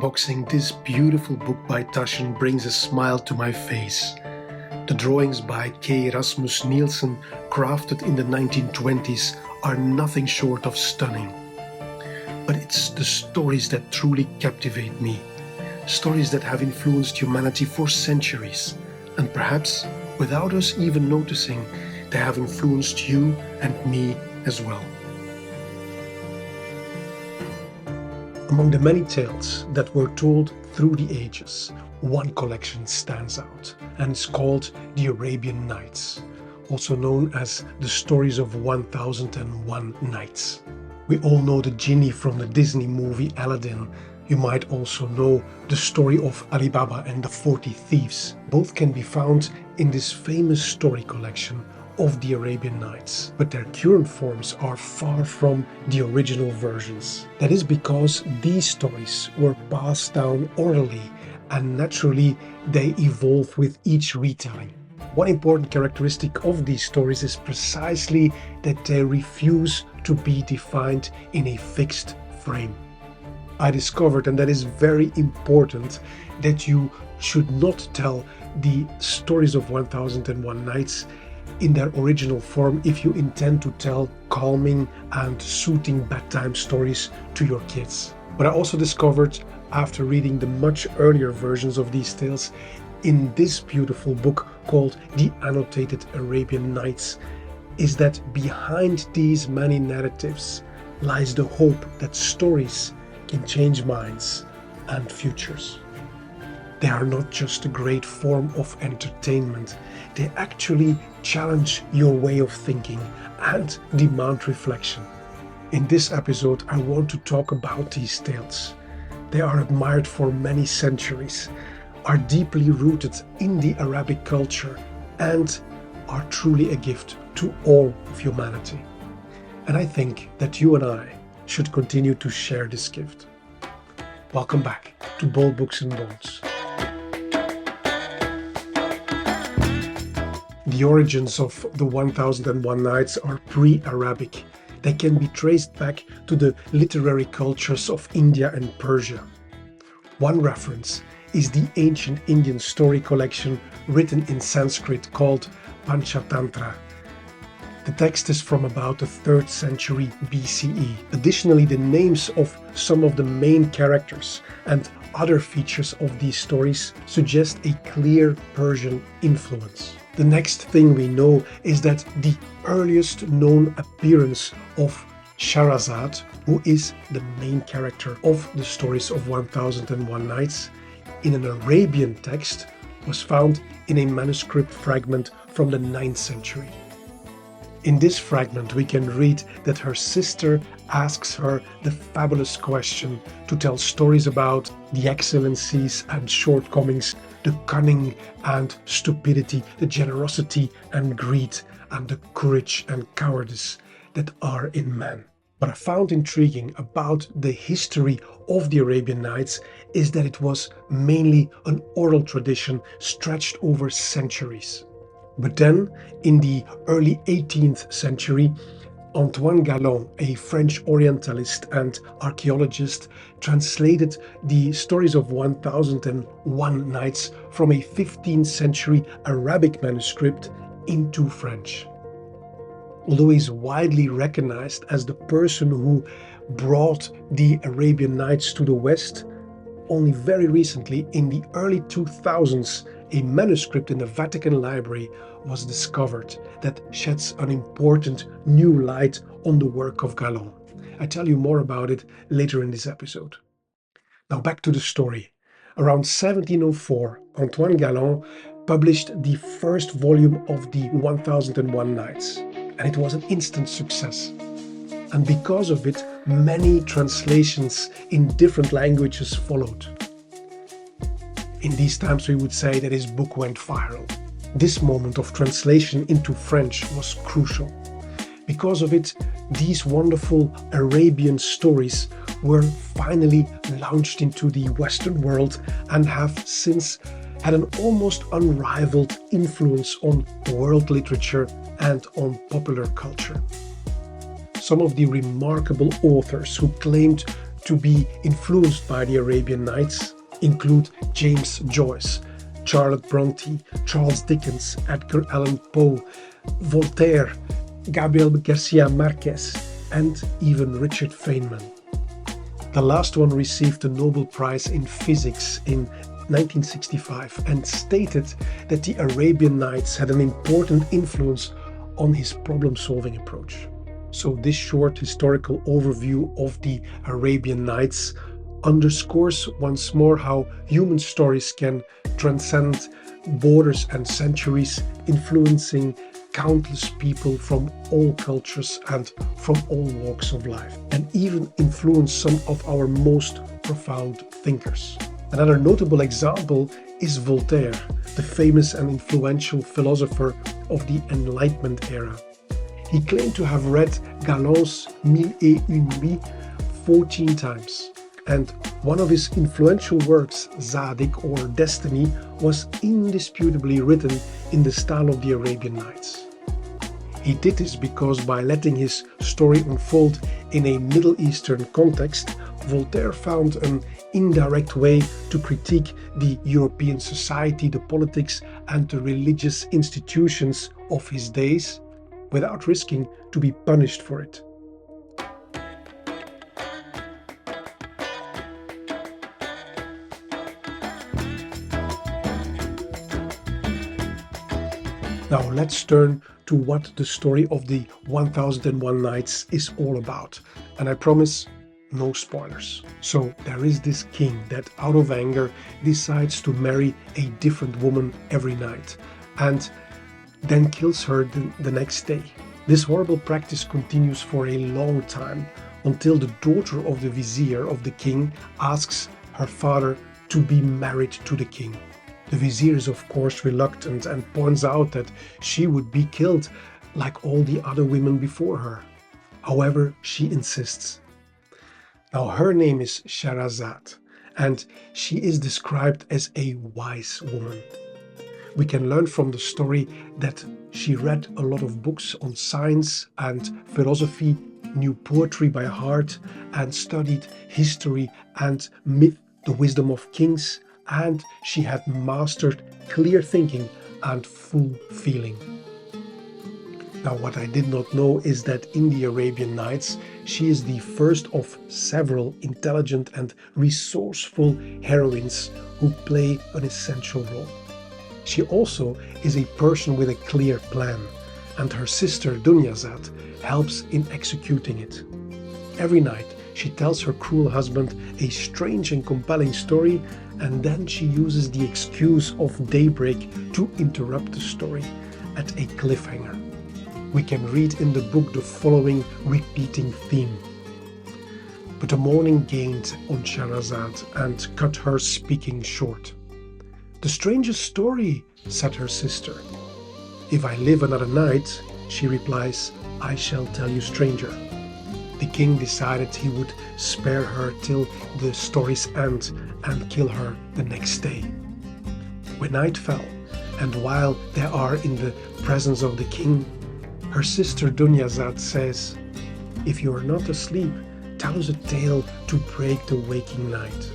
unboxing this beautiful book by Taschen brings a smile to my face. The drawings by K. Rasmus Nielsen, crafted in the 1920s, are nothing short of stunning. But it's the stories that truly captivate me. Stories that have influenced humanity for centuries. And perhaps, without us even noticing, they have influenced you and me as well. Among the many tales that were told through the ages, one collection stands out, and it's called the Arabian Nights, also known as the stories of 1001 Nights. We all know the genie from the Disney movie Aladdin. You might also know the story of Ali Baba and the 40 Thieves. Both can be found in this famous story collection of the Arabian Nights, but their current forms are far from the original versions. That is because these stories were passed down orally, and naturally they evolve with each retelling. One important characteristic of these stories is precisely that they refuse to be defined in a fixed frame. I discovered, and that is very important, that you should not tell the stories of 1001 Nights in their original form if you intend to tell calming and soothing bedtime stories to your kids. But I also discovered, after reading the much earlier versions of these tales, in this beautiful book called The Annotated Arabian Nights, is that behind these many narratives lies the hope that stories can change minds and futures. They are not just a great form of entertainment, they actually challenge your way of thinking and demand reflection. In this episode, I want to talk about these tales. They are admired for many centuries, are deeply rooted in the Arabic culture, and are truly a gift to all of humanity. And I think that you and I should continue to share this gift. Welcome back to Bold Books and Bones. The origins of the 1001 Nights are pre-Arabic. They can be traced back to the literary cultures of India and Persia. One reference is the ancient Indian story collection written in Sanskrit called Panchatantra. The text is from about the 3rd century BCE. Additionally, the names of some of the main characters and other features of these stories suggest a clear Persian influence. The next thing we know is that the earliest known appearance of Shahrazad, who is the main character of the stories of 1001 Nights, in an Arabian text was found in a manuscript fragment from the 9th century. In this fragment we can read that her sister asks her the fabulous question to tell stories about the excellencies and shortcomings, the cunning and stupidity, the generosity and greed, and the courage and cowardice that are in man. What I found intriguing about the history of the Arabian Nights is that it was mainly an oral tradition stretched over centuries. But then, in the early 18th century, Antoine Galland, a French Orientalist and archaeologist, translated the stories of 1001 Nights from a 15th century Arabic manuscript into French. Although he is widely recognized as the person who brought the Arabian Nights to the West, only very recently, in the early 2000s, a manuscript in the Vatican Library was discovered that sheds an important new light on the work of Galland. I tell you more about it later in this episode. Now back to the story. Around 1704, Antoine Galland published the first volume of the 1001 Nights, and it was an instant success. And because of it, many translations in different languages followed. In these times we would say that his book went viral. This moment of translation into French was crucial. Because of it, these wonderful Arabian stories were finally launched into the Western world and have since had an almost unrivaled influence on world literature and on popular culture. Some of the remarkable authors who claimed to be influenced by the Arabian Nights include James Joyce, Charlotte Bronte, Charles Dickens, Edgar Allan Poe, Voltaire, Gabriel Garcia Marquez, and even Richard Feynman. The last one received the Nobel Prize in Physics in 1965 and stated that the Arabian Nights had an important influence on his problem-solving approach. So this short historical overview of the Arabian Nights underscores once more how human stories can transcend borders and centuries, influencing countless people from all cultures and from all walks of life, and even influence some of our most profound thinkers. Another notable example is Voltaire, the famous and influential philosopher of the Enlightenment era. He claimed to have read Galen's Mille et une Nuits 14 times, and one of his influential works, Zadig or Destiny, was indisputably written in the style of the Arabian Nights. He did this because by letting his story unfold in a Middle Eastern context, Voltaire found an indirect way to critique the European society, the politics, and the religious institutions of his days without risking to be punished for it. Now let's turn to what the story of the 1001 Nights is all about. And I promise, no spoilers. So there is this king that out of anger decides to marry a different woman every night and then kills her the next day. This horrible practice continues for a long time until the daughter of the vizier of the king asks her father to be married to the king. The vizier is of course reluctant and points out that she would be killed like all the other women before her. However, she insists. Now her name is Shahrazad, and she is described as a wise woman. We can learn from the story that she read a lot of books on science and philosophy, knew poetry by heart, and studied history and myth, the wisdom of kings, and she had mastered clear thinking and full feeling. Now, what I did not know is that in the Arabian Nights, she is the first of several intelligent and resourceful heroines who play an essential role. She also is a person with a clear plan, and her sister Dunyazad helps in executing it. Every night, she tells her cruel husband a strange and compelling story, and then she uses the excuse of daybreak to interrupt the story at a cliffhanger. We can read in the book the following repeating theme. But the morning gained on Shahrazad and cut her speaking short. "The strangest story," said her sister. "If I live another night," she replies, "I shall tell you stranger." The king decided he would spare her till the story's end and kill her the next day. When night fell, and while they are in the presence of the king, her sister Dunyazad says, "If you are not asleep, tell us a tale to break the waking night."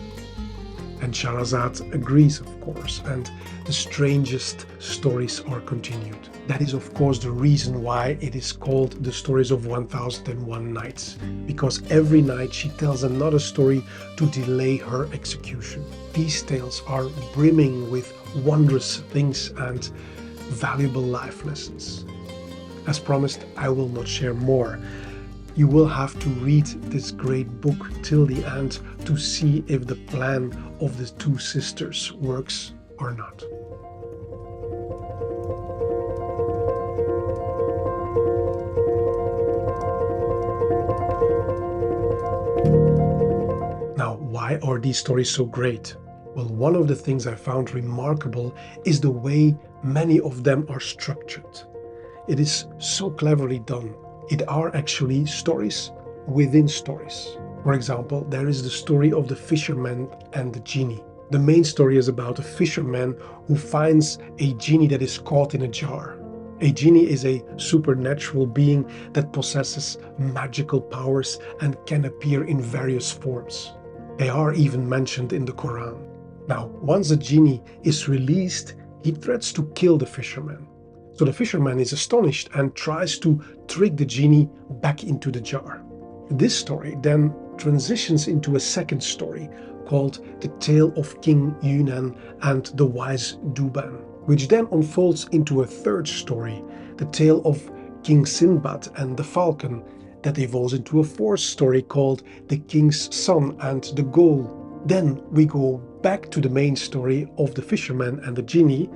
And Shahrazad agrees, of course, and the strangest stories are continued. That is, of course, the reason why it is called the Stories of 1001 Nights, because every night she tells another story to delay her execution. These tales are brimming with wondrous things and valuable life lessons. As promised, I will not share more. You will have to read this great book till the end to see if the plan of the two sisters works or not. Now, why are these stories so great? Well, one of the things I found remarkable is the way many of them are structured. It is so cleverly done. It are actually stories within stories. For example, there is the story of the fisherman and the genie. The main story is about a fisherman who finds a genie that is caught in a jar. A genie is a supernatural being that possesses magical powers and can appear in various forms. They are even mentioned in the Quran. Now, once a genie is released, he threatens to kill the fisherman. So the fisherman is astonished and tries to trick the genie back into the jar. This story then transitions into a second story called The Tale of King Yunan and the Wise Duban, which then unfolds into a third story, The Tale of King Sinbad and the Falcon, that evolves into a fourth story called The King's Son and the Goal. Then we go back to the main story of the fisherman and the genie,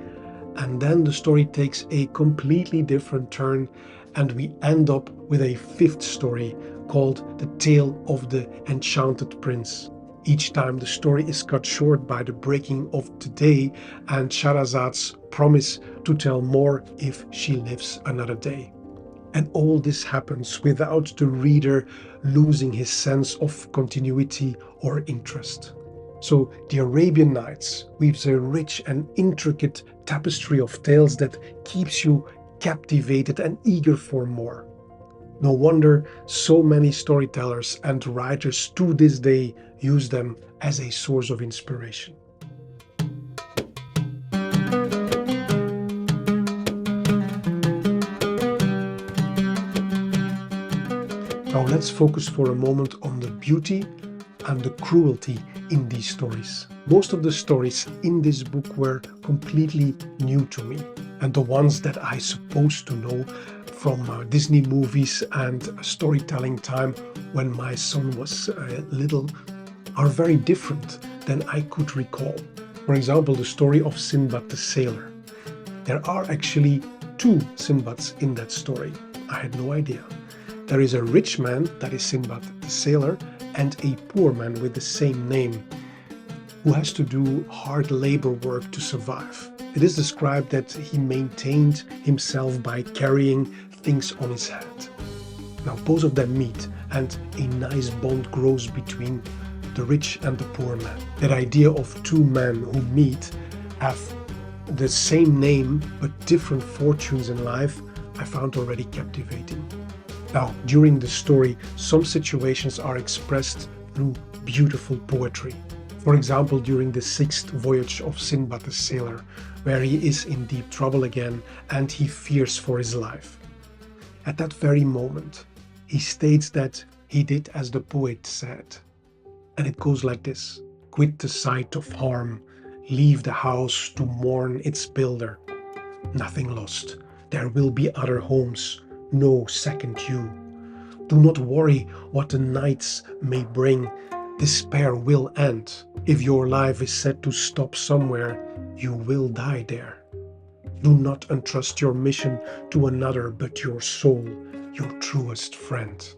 and then the story takes a completely different turn and we end up with a fifth story called The Tale of the Enchanted Prince. Each time the story is cut short by the breaking of the day and Shahrazad's promise to tell more if she lives another day. And all this happens without the reader losing his sense of continuity or interest. So the Arabian Nights weaves a rich and intricate tapestry of tales that keeps you captivated and eager for more. No wonder so many storytellers and writers to this day use them as a source of inspiration. Now let's focus for a moment on the beauty and the cruelty in these stories. Most of the stories in this book were completely new to me, and the ones that I supposed to know from Disney movies and storytelling time when my son was little are very different than I could recall. For example, the story of Sinbad the Sailor. There are actually two Sinbads in that story. I had no idea. There is a rich man, that is Sinbad the Sailor, and a poor man with the same name, who has to do hard labor work to survive. It is described that he maintained himself by carrying things on his head. Now both of them meet and a nice bond grows between the rich and the poor man. That idea of two men who meet, have the same name but different fortunes in life, I found already captivating. Now, during the story, some situations are expressed through beautiful poetry. For example, during the sixth voyage of Sinbad the Sailor, where he is in deep trouble again and he fears for his life. At that very moment, he states that he did as the poet said. And it goes like this: quit the sight of harm, leave the house to mourn its builder. Nothing lost, there will be other homes, no second you. Do not worry what the nights may bring, despair will end. If your life is set to stop somewhere, you will die there. Do not entrust your mission to another but your soul, your truest friend.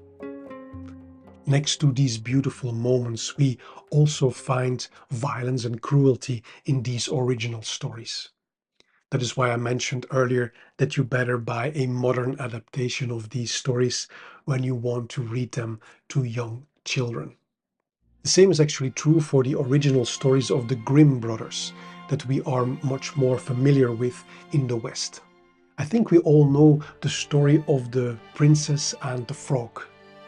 Next to these beautiful moments, we also find violence and cruelty in these original stories. That is why I mentioned earlier that you better buy a modern adaptation of these stories when you want to read them to young children. The same is actually true for the original stories of the Grimm brothers that we are much more familiar with in the West. I think we all know the story of the princess and the frog.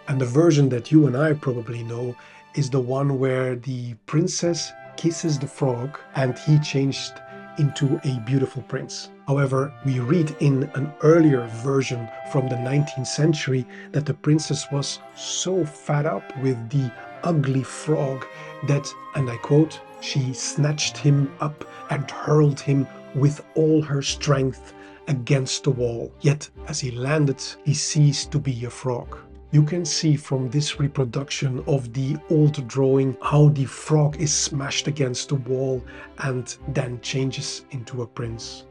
And the version that you and I probably know is the one where the princess kisses the frog and he changed into a beautiful prince. However, we read in an earlier version from the 19th century that the princess was so fed up with the ugly frog that, and I quote, she snatched him up and hurled him with all her strength against the wall. Yet as he landed, he ceased to be a frog. You can see from this reproduction of the old drawing how the frog is smashed against the wall and then changes into a prince.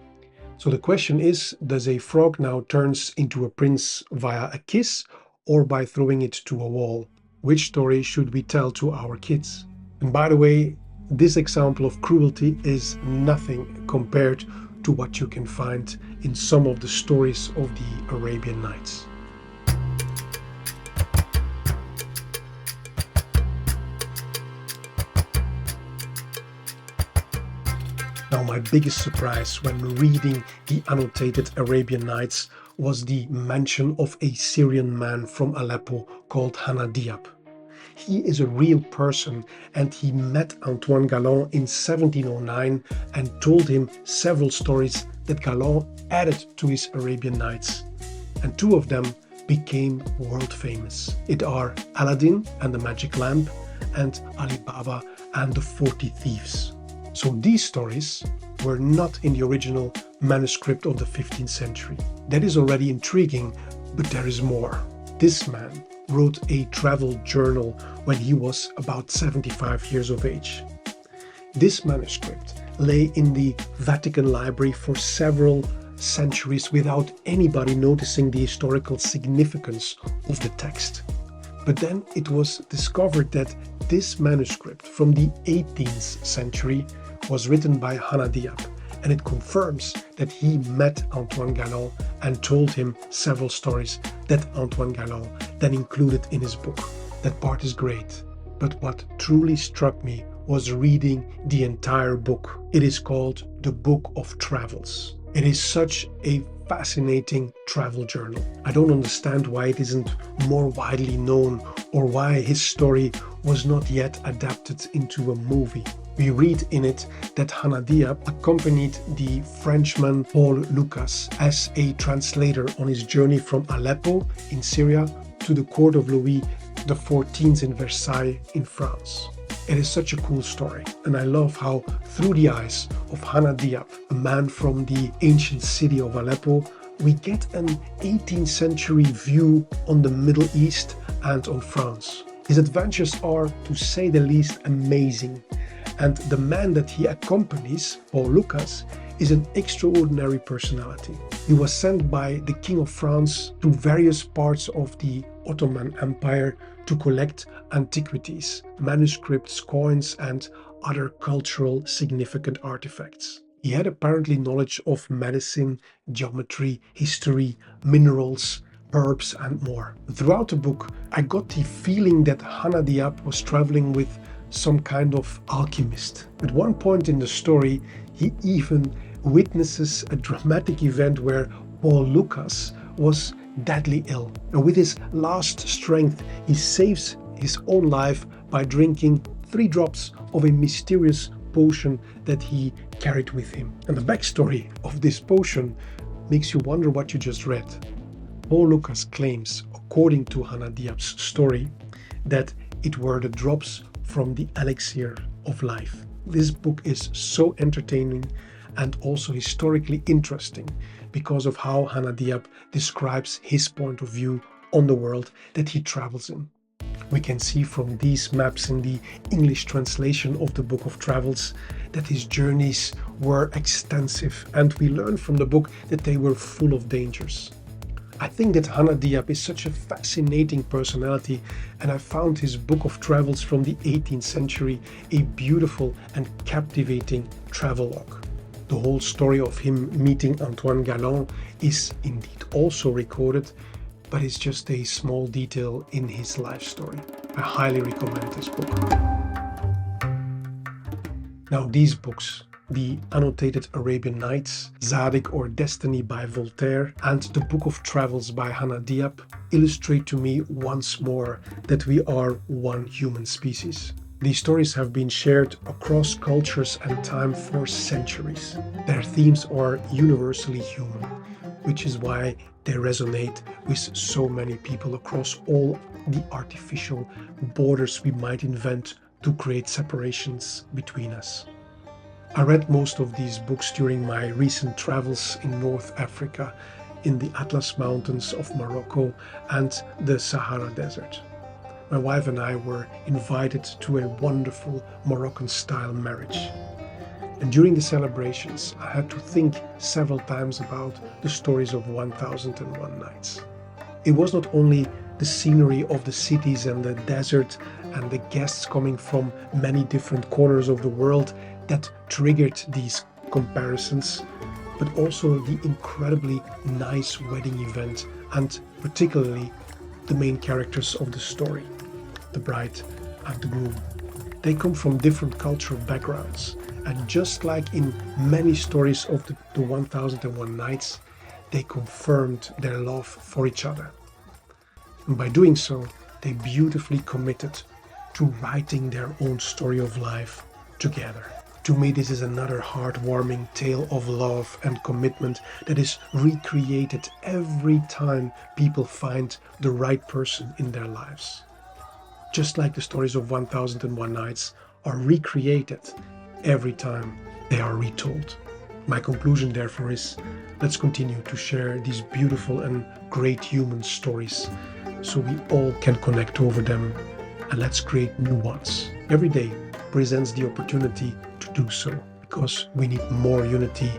So the question is, does a frog now turns into a prince via a kiss or by throwing it to a wall? Which story should we tell to our kids? And by the way, this example of cruelty is nothing compared to what you can find in some of the stories of the Arabian Nights. Now, my biggest surprise when reading the annotated Arabian Nights was the mention of a Syrian man from Aleppo called Hanna Diyab. He is a real person, and he met Antoine Galland in 1709 and told him several stories that Galland added to his Arabian Nights. And two of them became world famous. It are Aladdin and the Magic Lamp and Ali Baba and the 40 Thieves. So these stories were not in the original manuscript of the 15th century. That is already intriguing, but there is more. This man wrote a travel journal when he was about 75 years of age. This manuscript lay in the Vatican Library for several centuries without anybody noticing the historical significance of the text. But then it was discovered that this manuscript from the 18th century was written by Hanna Diyab, and it confirms that he met Antoine Galland and told him several stories that Antoine Galland then included in his book. That part is great, but what truly struck me was reading the entire book. It is called The Book of Travels. It is such a fascinating travel journal. I don't understand why it isn't more widely known or why his story was not yet adapted into a movie. We read in it that Hanna Diyab accompanied the Frenchman Paul Lucas as a translator on his journey from Aleppo in Syria to the court of Louis XIV in Versailles in France. It is such a cool story, and I love how through the eyes of Hanna Diyab, a man from the ancient city of Aleppo, we get an 18th century view on the Middle East and on France. His adventures are, to say the least, amazing, and the man that he accompanies, Paul Lucas, is an extraordinary personality. He was sent by the King of France to various parts of the Ottoman Empire to collect antiquities, manuscripts, coins, and other cultural significant artifacts. He had apparently knowledge of medicine, geometry, history, minerals, herbs, and more. Throughout the book, I got the feeling that Hanna Diyab was traveling with some kind of alchemist. At one point in the story, he even witnesses a dramatic event where Paul Lucas was deadly ill. And with his last strength, he saves his own life by drinking 3 drops of a mysterious potion that he carried with him. And the backstory of this potion makes you wonder what you just read. Paul Lucas claims, according to Hanna Diyab's story, that it were the drops from the elixir of life. This book is so entertaining and also historically interesting because of how Hanna Diyab describes his point of view on the world that he travels in. We can see from these maps in the English translation of the Book of Travels that his journeys were extensive, and we learn from the book that they were full of dangers. I think that Hanna Diyab is such a fascinating personality, and I found his Book of Travels from the 18th century a beautiful and captivating travelogue. The whole story of him meeting Antoine Galland is indeed also recorded, but it's just a small detail in his life story. I highly recommend this book. Now, these books, the annotated Arabian Nights, Zadig or Destiny by Voltaire, and the Book of Travels by Hanna Diyab, illustrate to me once more that we are one human species. These stories have been shared across cultures and time for centuries. Their themes are universally human, which is why they resonate with so many people across all the artificial borders we might invent to create separations between us. I read most of these books during my recent travels in North Africa, in the Atlas Mountains of Morocco and the Sahara Desert. My wife and I were invited to a wonderful Moroccan-style marriage. And during the celebrations, I had to think several times about the stories of 1001 Nights. It was not only the scenery of the cities and the desert and the guests coming from many different corners of the world that triggered these comparisons, but also the incredibly nice wedding event and particularly the main characters of the story, the bride and the groom. They come from different cultural backgrounds, And just like in many stories of the 1001 Nights, they confirmed their love for each other. And by doing so, they beautifully committed to writing their own story of life together. To me, this is another heartwarming tale of love and commitment that is recreated every time people find the right person in their lives. Just like the stories of 1001 Nights are recreated every time they are retold. My conclusion, therefore, is let's continue to share these beautiful and great human stories so we all can connect over them, and let's create new ones. Every day presents the opportunity to do so, because we need more unity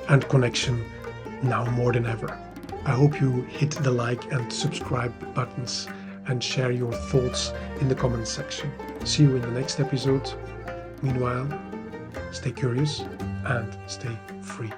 and connection now more than ever. I hope you hit the like and subscribe buttons and share your thoughts in the comments section. See you in the next episode. Meanwhile, stay curious and stay free.